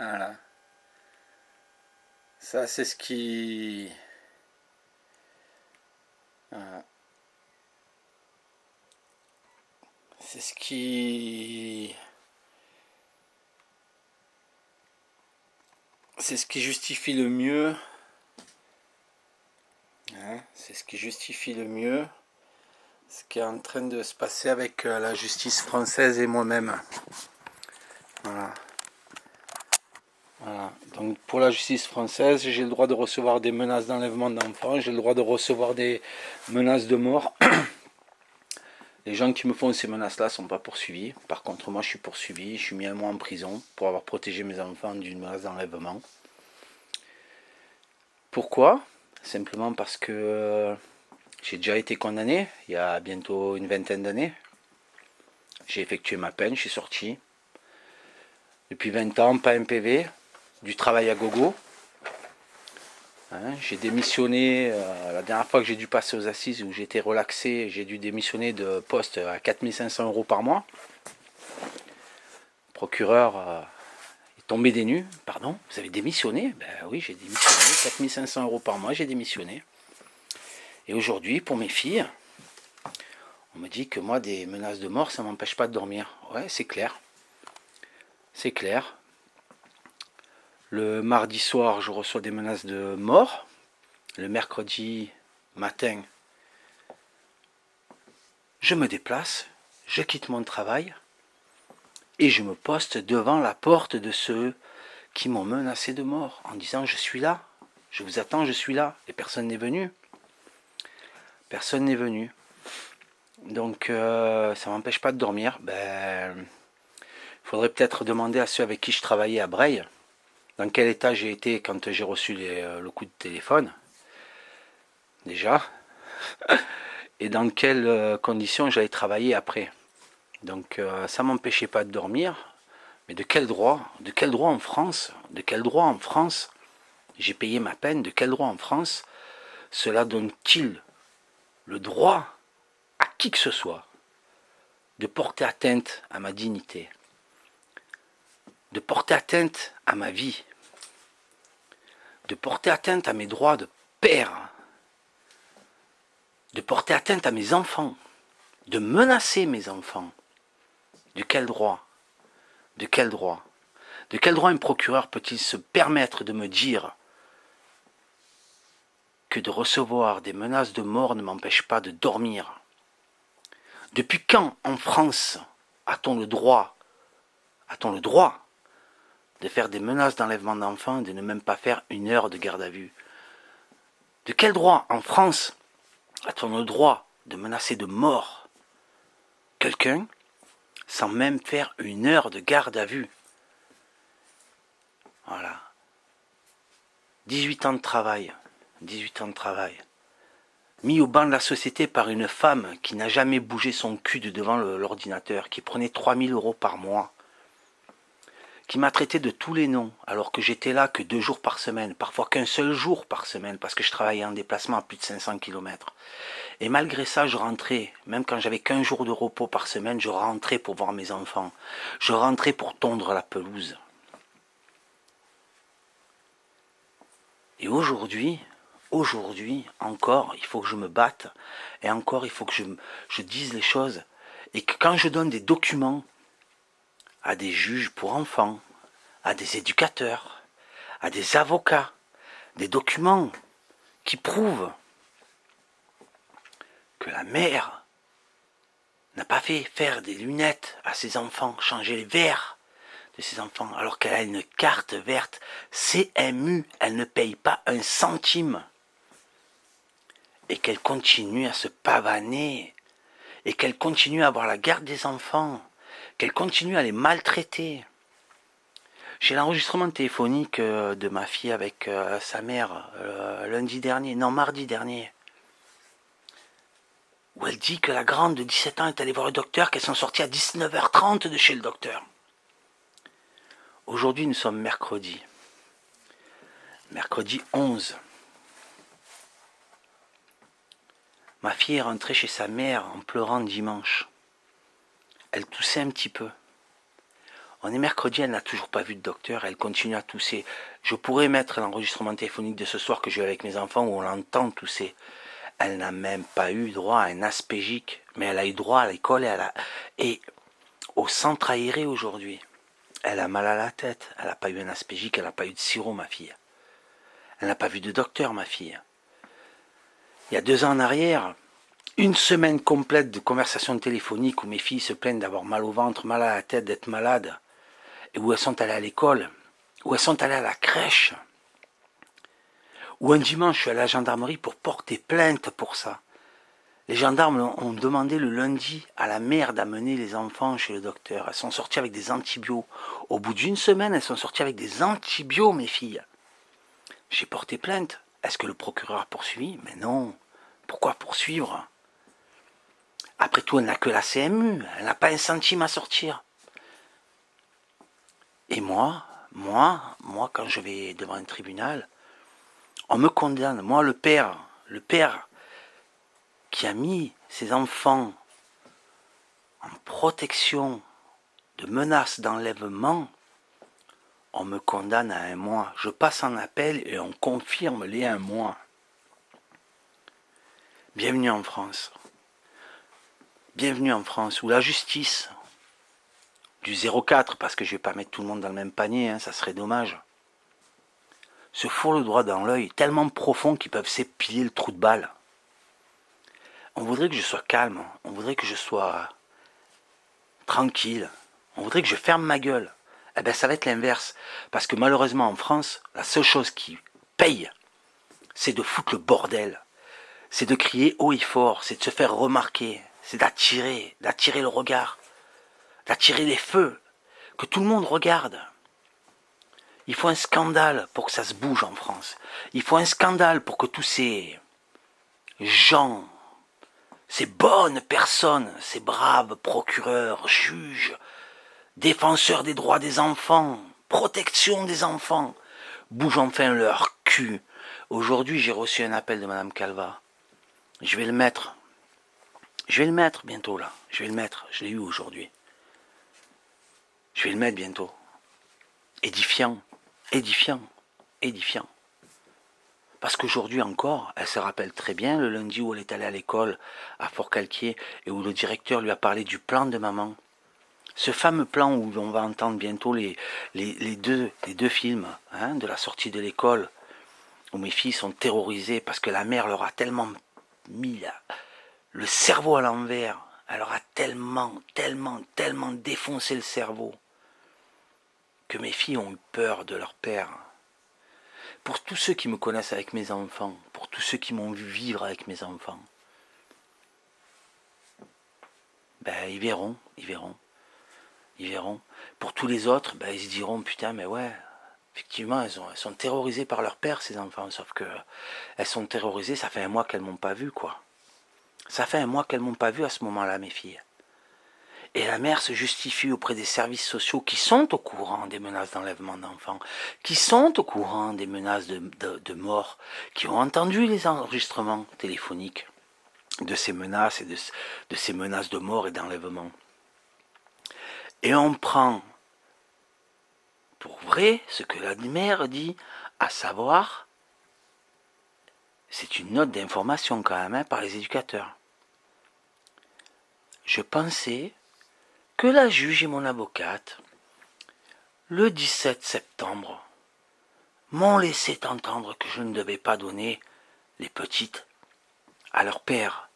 Voilà. Ça, c'est ce qui... Voilà. C'est ce qui... C'est ce qui justifie le mieux. Hein, c'est ce qui justifie le mieux ce qui est en train de se passer avec la justice française et moi-même. Voilà. Voilà. Donc pour la justice française, j'ai le droit de recevoir des menaces d'enlèvement d'enfants, j'ai le droit de recevoir des menaces de mort. Les gens qui me font ces menaces-là ne sont pas poursuivis. Par contre, moi, je suis poursuivi. Je suis mis un mois en prison pour avoir protégé mes enfants d'une menace d'enlèvement. Pourquoi? Simplement parce que j'ai déjà été condamné il y a bientôt une vingtaine d'années. J'ai effectué ma peine, je suis sorti. Depuis 20 ans, pas un PV, du travail à gogo. Hein, j'ai démissionné, la dernière fois que j'ai dû passer aux assises où j'étais relaxé, j'ai dû démissionner de poste à 4500 € par mois. Le procureur est tombé des nues. Pardon, vous avez démissionné? Ben oui, j'ai démissionné, 4500 € par mois, j'ai démissionné. Et aujourd'hui, pour mes filles, on me dit que moi, des menaces de mort, ça ne m'empêche pas de dormir. Ouais, c'est clair. C'est clair. Le mardi soir, je reçois des menaces de mort. Le mercredi matin, je me déplace, je quitte mon travail et je me poste devant la porte de ceux qui m'ont menacé de mort en disant je suis là, je vous attends, je suis là. Et personne n'est venu. Personne n'est venu. Donc ça m'empêche pas de dormir. Ben, il faudrait peut-être demander à ceux avec qui je travaillais à Breil dans quel état j'ai été quand j'ai reçu le coup de téléphone, déjà, et dans quelles conditions j'allais travailler après. Donc ça m'empêchait pas de dormir, mais de quel droit? De quel droit en France? De quel droit en France j'ai payé ma peine? De quel droit en France cela donne-t-il le droit à qui que ce soit de porter atteinte à ma dignité, de porter atteinte à ma vie, de porter atteinte à mes droits de père, de porter atteinte à mes enfants, de menacer mes enfants? De quel droit? De quel droit? De quel droit un procureur peut-il se permettre de me dire que de recevoir des menaces de mort ne m'empêche pas de dormir? Depuis quand, en France, a-t-on le droit de faire des menaces d'enlèvement d'enfants et de ne même pas faire une heure de garde à vue? De quel droit, en France, a-t-on le droit de menacer de mort quelqu'un sans même faire une heure de garde à vue? Voilà. 18 ans de travail. 18 ans de travail. Mis au banc de la société par une femme qui n'a jamais bougé son cul de devant l'ordinateur, qui prenait 3000 € par mois, qui m'a traité de tous les noms, alors que j'étais là que 2 jours par semaine, parfois qu'un seul jour par semaine, parce que je travaillais en déplacement à plus de 500 km. Et malgré ça, je rentrais, même quand j'avais qu'un jour de repos par semaine, je rentrais pour voir mes enfants. Je rentrais pour tondre la pelouse. Et aujourd'hui, encore, il faut que je me batte, et encore, il faut que je dise les choses, et que quand je donne des documents à des juges pour enfants, à des éducateurs, à des avocats, des documents qui prouvent que la mère n'a pas fait faire des lunettes à ses enfants, changer les verres de ses enfants, alors qu'elle a une carte verte CMU, elle ne paye pas un centime, et qu'elle continue à se pavaner, et qu'elle continue à avoir la garde des enfants, qu'elle continue à les maltraiter. J'ai l'enregistrement téléphonique de ma fille avec sa mère mardi dernier, où elle dit que la grande de 17 ans est allée voir le docteur, qu'elles sont sorties à 19h30 de chez le docteur. Aujourd'hui, nous sommes mercredi 11. Ma fille est rentrée chez sa mère en pleurant dimanche. Elle toussait un petit peu. On est mercredi, elle n'a toujours pas vu de docteur, elle continue à tousser. Je pourrais mettre l'enregistrement téléphonique de ce soir que j'ai eu avec mes enfants où on l'entend tousser. Elle n'a même pas eu droit à un aspégique, mais elle a eu droit à l'école et au centre aéré aujourd'hui. Elle a mal à la tête, elle n'a pas eu un aspégique, elle n'a pas eu de sirop, ma fille. Elle n'a pas vu de docteur, ma fille. Il y a 2 ans en arrière, une semaine complète de conversations téléphoniques où mes filles se plaignent d'avoir mal au ventre, mal à la tête, d'être malades, et où elles sont allées à l'école, où elles sont allées à la crèche, où un dimanche je suis allé à la gendarmerie pour porter plainte pour ça. Les gendarmes ont demandé le lundi à la mère d'amener les enfants chez le docteur. Elles sont sorties avec des antibiotiques. Au bout d'une semaine, elles sont sorties avec des antibiotiques, mes filles. J'ai porté plainte. Est-ce que le procureur a poursuivi? Mais non. Pourquoi poursuivre? Après tout, elle n'a que la CMU. Elle n'a pas un centime à sortir. Et moi, quand je vais devant un tribunal, on me condamne. Moi, le père qui a mis ses enfants en protection de menaces d'enlèvement, on me condamne à 1 mois. Je passe en appel et on confirme les 1 mois. Bienvenue en France. Bienvenue en France où la justice du 04, parce que je ne vais pas mettre tout le monde dans le même panier, hein, ça serait dommage, se fourre le doigt dans l'œil tellement profond qu'ils peuvent s'épiler le trou de balle. On voudrait que je sois calme, on voudrait que je sois tranquille, on voudrait que je ferme ma gueule. Eh bien ça va être l'inverse, parce que malheureusement en France, la seule chose qui paye, c'est de foutre le bordel, c'est de crier haut et fort, c'est de se faire remarquer, c'est d'attirer le regard, d'attirer les feux, que tout le monde regarde. Il faut un scandale pour que ça se bouge en France. Il faut un scandale pour que tous ces gens, ces bonnes personnes, ces braves procureurs, juges, défenseurs des droits des enfants, protection des enfants, bougent enfin leur cul. Aujourd'hui, j'ai reçu un appel de Madame Calva. Je vais le mettre. Je vais le mettre bientôt là. Je vais le mettre. Je l'ai eu aujourd'hui. Je vais le mettre bientôt. Édifiant. Édifiant. Édifiant. Parce qu'aujourd'hui encore, elle se rappelle très bien le lundi où elle est allée à l'école à Fort-Calquier et où le directeur lui a parlé du plan de maman. Ce fameux plan où on va entendre bientôt les deux films hein, de la sortie de l'école, où mes filles sont terrorisées parce que la mère leur a tellement mis le cerveau à l'envers, elle leur a tellement défoncé le cerveau que mes filles ont eu peur de leur père. Pour tous ceux qui me connaissent avec mes enfants, pour tous ceux qui m'ont vu vivre avec mes enfants, ben ils verront. Pour tous les autres, ben, ils se diront, putain, mais ouais, effectivement, elles sont terrorisées par leur père, ces enfants, sauf que elles sont terrorisées, ça fait 1 mois qu'elles m'ont pas vu, quoi. Ça fait 1 mois qu'elles m'ont pas vu à ce moment-là, mes filles. Et la mère se justifie auprès des services sociaux qui sont au courant des menaces d'enlèvement d'enfants, qui sont au courant des menaces de mort, qui ont entendu les enregistrements téléphoniques de ces menaces et de ces menaces de mort et d'enlèvement. Et on prend pour vrai ce que la mère dit, à savoir, c'est une note d'information quand même par les éducateurs. Je pensais que la juge et mon avocate, le 17 septembre, m'ont laissé entendre que je ne devais pas donner les petites à leur père.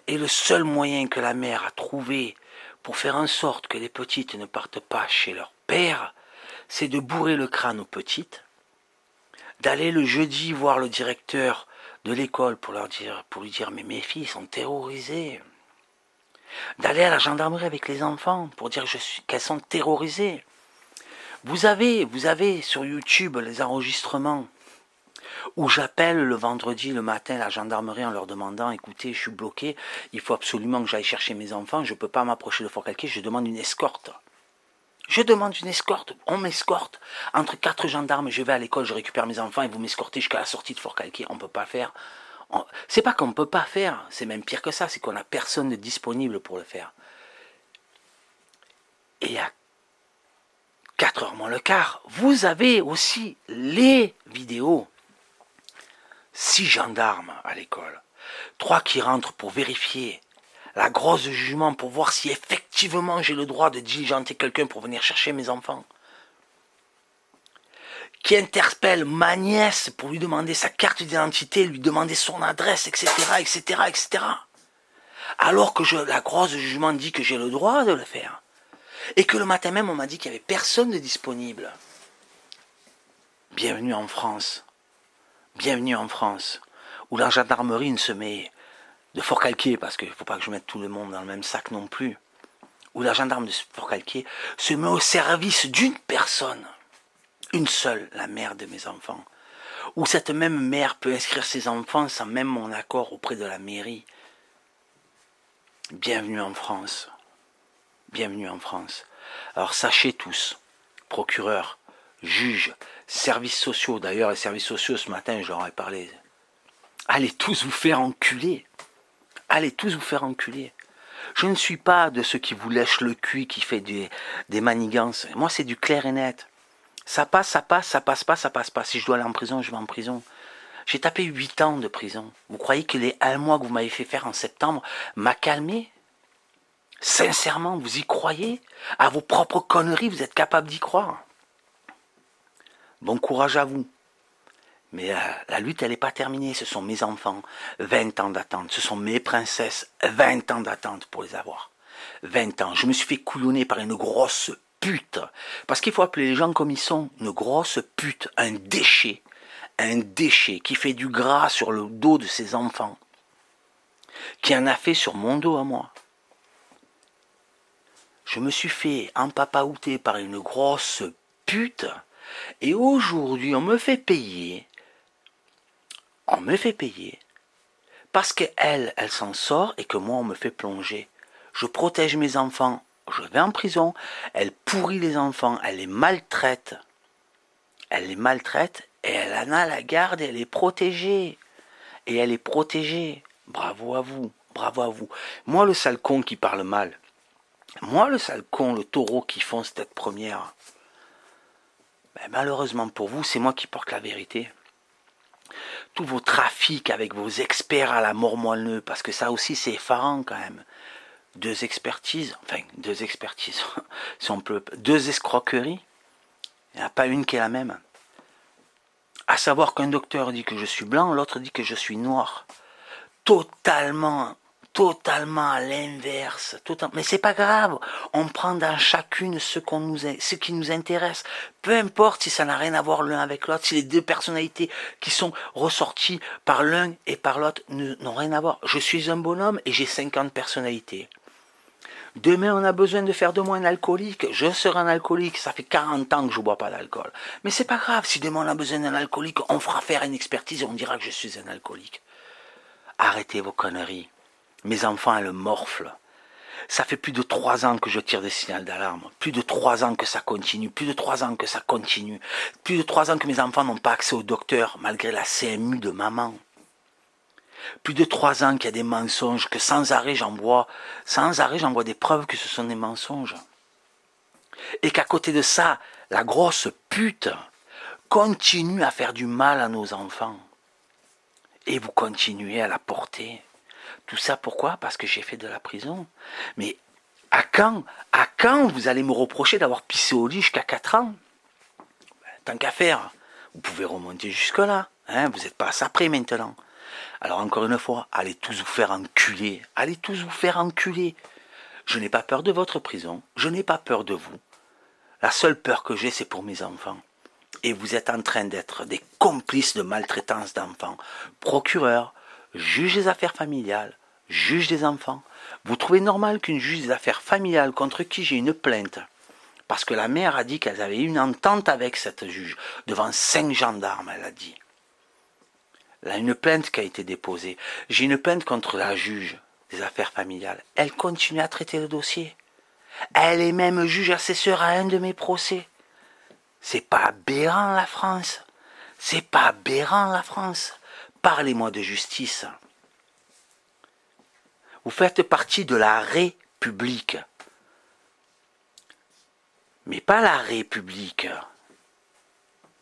Et le seul moyen que la mère a trouvé pour faire en sorte que les petites ne partent pas chez leur père, c'est de bourrer le crâne aux petites, d'aller le jeudi voir le directeur de l'école pour lui dire mais mes filles sont terrorisées, d'aller à la gendarmerie avec les enfants pour dire qu'elles sont terrorisées. Vous avez sur YouTube les enregistrements où j'appelle le vendredi le matin la gendarmerie en leur demandant écoutez, je suis bloqué, il faut absolument que j'aille chercher mes enfants, je ne peux pas m'approcher de Fort-Calquier, je demande une escorte. Je demande une escorte, on m'escorte. Entre 4 gendarmes, je vais à l'école, je récupère mes enfants et vous m'escortez jusqu'à la sortie de Fort-Calquier. On ne peut pas faire. C'est pas qu'on ne peut pas faire, c'est même pire que ça, c'est qu'on n'a personne de disponible pour le faire. Et il y a 4 heures moins le quart, vous avez aussi les vidéos. 6 gendarmes à l'école, 3 qui rentrent pour vérifier la grosse jugement pour voir si effectivement j'ai le droit de diligenter quelqu'un pour venir chercher mes enfants. Qui interpelle ma nièce pour lui demander sa carte d'identité, lui demander son adresse, etc., etc., etc. Alors que la grosse jugement dit que j'ai le droit de le faire. Et que le matin même, on m'a dit qu'il n'y avait personne de disponible. Bienvenue en France. Bienvenue en France. Où la gendarmerie ne se met de Forcalquier, parce qu'il ne faut pas que je mette tout le monde dans le même sac non plus, où la gendarme de Forcalquier se met au service d'une personne, une seule, la mère de mes enfants, où cette même mère peut inscrire ses enfants sans même mon accord auprès de la mairie. Bienvenue en France. Bienvenue en France. Alors sachez tous, procureurs, juges, services sociaux, d'ailleurs les services sociaux ce matin je leur ai parlé, allez tous vous faire enculer. Allez tous vous faire enculer. Je ne suis pas de ceux qui vous lèchent le cul, qui fait des manigances. Moi, c'est du clair et net. Ça passe, ça passe, ça passe pas, ça passe pas. Si je dois aller en prison, je vais en prison. J'ai tapé 8 ans de prison. Vous croyez que les 1 mois que vous m'avez fait faire en septembre m'a calmé? Sincèrement, vous y croyez? À vos propres conneries, vous êtes capable d'y croire? Bon courage à vous. Mais la lutte, elle n'est pas terminée. Ce sont mes enfants, 20 ans d'attente. Ce sont mes princesses, 20 ans d'attente pour les avoir. 20 ans. Je me suis fait couillonner par une grosse pute. Parce qu'il faut appeler les gens comme ils sont. Une grosse pute, un déchet. Un déchet qui fait du gras sur le dos de ses enfants. Qui en a fait sur mon dos à moi. Je me suis fait empapaouter par une grosse pute. Et aujourd'hui, on me fait payer parce qu'elle s'en sort et que moi on me fait plonger. Je protège mes enfants, je vais en prison, elle pourrit les enfants, elle les maltraite et elle en a la garde et elle est protégée. Et elle est protégée. Bravo à vous, bravo à vous. Moi le sale con qui parle mal, moi le sale con, le taureau qui fonce tête première, ben, malheureusement pour vous, c'est moi qui porte la vérité. Tous vos trafics avec vos experts à la mort moelleux, parce que ça aussi c'est effarant quand même. 2 expertises, si on peut, 2 escroqueries, il n'y en a pas une qui est la même. À savoir qu'un docteur dit que je suis blanc, l'autre dit que je suis noir. Totalement à l'inverse. Mais c'est pas grave, on prend dans chacune ce qui nous intéresse. Peu importe si ça n'a rien à voir l'un avec l'autre, si les 2 personnalités qui sont ressorties par l'un et par l'autre n'ont rien à voir. Je suis un bonhomme et j'ai 50 personnalités. Demain, on a besoin de faire de moi un alcoolique. Je serai un alcoolique. Ça fait 40 ans que je ne bois pas d'alcool. Mais c'est pas grave. Si demain on a besoin d'un alcoolique, on fera faire une expertise et on dira que je suis un alcoolique. Arrêtez vos conneries. Mes enfants, elles morflent. Ça fait plus de 3 ans que je tire des signaux d'alarme. Plus de 3 ans que ça continue. Plus de 3 ans que ça continue. Plus de 3 ans que mes enfants n'ont pas accès au docteur, malgré la CMU de maman. Plus de 3 ans qu'il y a des mensonges, que sans arrêt j'envoie des preuves que ce sont des mensonges. Et qu'à côté de ça, la grosse pute continue à faire du mal à nos enfants. Et vous continuez à la porter. Tout ça pourquoi? Parce que j'ai fait de la prison. Mais à quand vous allez me reprocher d'avoir pissé au lit jusqu'à 4 ans? Tant qu'à faire, vous pouvez remonter jusque-là. Hein, vous n'êtes pas à ça près maintenant. Alors encore une fois, allez tous vous faire enculer. Allez tous vous faire enculer. Je n'ai pas peur de votre prison. Je n'ai pas peur de vous. La seule peur que j'ai, c'est pour mes enfants. Et vous êtes en train d'être des complices de maltraitance d'enfants. Procureur, juge des affaires familiales, juge des enfants. Vous trouvez normal qu'une juge des affaires familiales contre qui j'ai une plainte, parce que la mère a dit qu'elle avait eu une entente avec cette juge, devant 5 gendarmes, elle a dit. Là, une plainte qui a été déposée. J'ai une plainte contre la juge des affaires familiales. Elle continue à traiter le dossier. Elle est même juge assesseur à un de mes procès. C'est pas aberrant la France. C'est pas aberrant la France. Parlez-moi de justice. Vous faites partie de la République. Mais pas la République.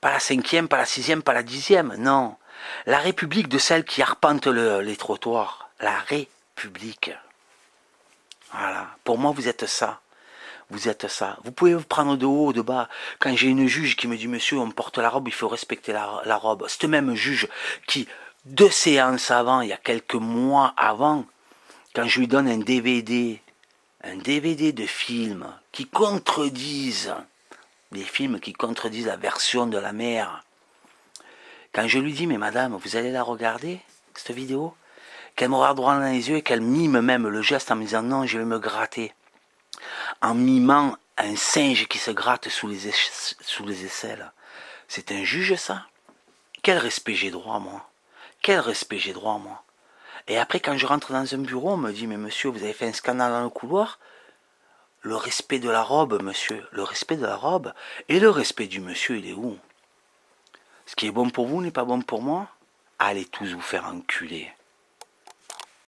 Pas la 5e, pas la 6e, pas la 10e, non. La République de celle qui arpente les trottoirs. La République. Voilà. Pour moi, vous êtes ça. Vous êtes ça. Vous pouvez vous prendre de haut, de bas. Quand j'ai une juge qui me dit, monsieur, on porte la robe, il faut respecter la robe. Cette même juge qui, 2 séances avant, il y a quelques mois avant, quand je lui donne un DVD de films qui contredisent, des films qui contredisent la version de la mère. Quand je lui dis, mais madame, vous allez la regarder, cette vidéo, qu'elle me regarde droit dans les yeux et qu'elle mime même le geste en me disant, non, je vais me gratter. En mimant un singe qui se gratte sous les aisselles. C'est un juge, ça? Quel respect j'ai droit, moi? Quel respect j'ai droit, moi? Et après, quand je rentre dans un bureau, on me dit, mais monsieur, vous avez fait un scandale dans le couloir? Le respect de la robe, monsieur, le respect de la robe. Et le respect du monsieur, il est où? Ce qui est bon pour vous n'est pas bon pour moi? Allez tous vous faire enculer.